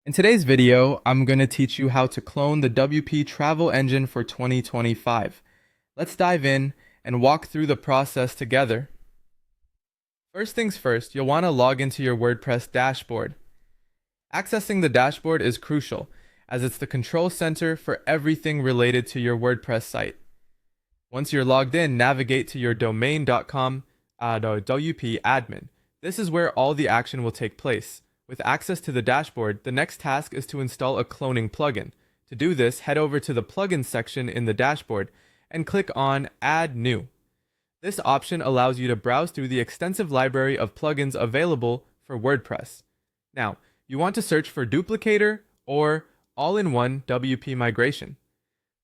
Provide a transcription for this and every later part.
In today's video, I'm going to teach you how to clone the WP travel engine for 2025. Let's dive in and walk through the process together. First things first, you'll want to log into your WordPress dashboard. Accessing the dashboard is crucial, as it's the control center for everything related to your WordPress site. Once you're logged in, navigate to your domain.com WP admin. This is where all the action will take place. With access to the dashboard, the next task is to install a cloning plugin. To do this, head over to the plugins section in the dashboard and click on Add New. This option allows you to browse through the extensive library of plugins available for WordPress. Now, you want to search for Duplicator or All-in-One WP Migration.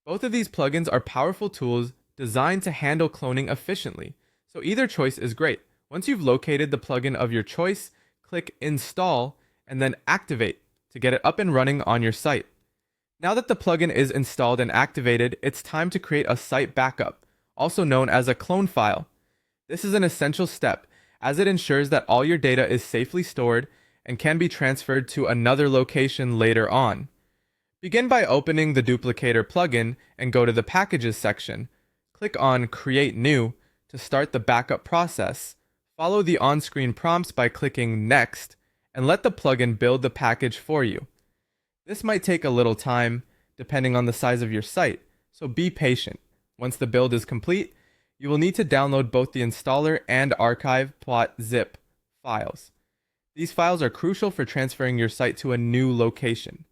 Both of these plugins are powerful tools designed to handle cloning efficiently, so either choice is great. Once you've located the plugin of your choice, click Install and then Activate to get it up and running on your site. Now that the plugin is installed and activated, it's time to create a site backup, also known as a clone file. This is an essential step as it ensures that all your data is safely stored and can be transferred to another location later on. Begin by opening the Duplicator plugin and go to the Packages section. Click on Create New to start the backup process. Follow the on-screen prompts by clicking Next and let the plugin build the package for you. This might take a little time, depending on the size of your site, so be patient. Once the build is complete, you will need to download both the installer and archive.zip files. These files are crucial for transferring your site to a new location.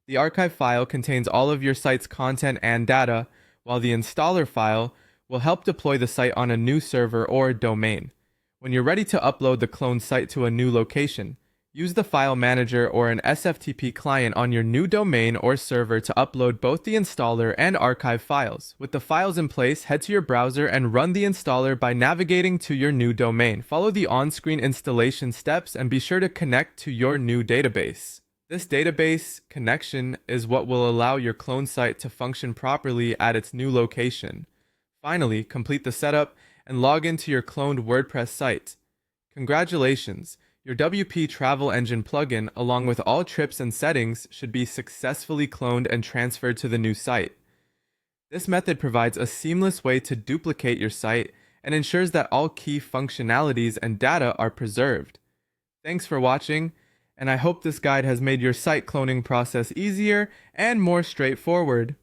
The archive file contains all of your site's content and data, while the installer file will help deploy the site on a new server or domain. When you're ready to upload the cloned site to a new location, use the file manager or an SFTP client on your new domain or server to upload both the installer and archive files. With the files in place, head to your browser and run the installer by navigating to your new domain. Follow the on-screen installation steps and be sure to connect to your new database. This database connection is what will allow your clone site to function properly at its new location. Finally, complete the setup and log into your cloned WordPress site. Congratulations! Your WP Travel Engine plugin, along with all trips and settings, should be successfully cloned and transferred to the new site. This method provides a seamless way to duplicate your site and ensures that all key functionalities and data are preserved. Thanks for watching, and I hope this guide has made your site cloning process easier and more straightforward.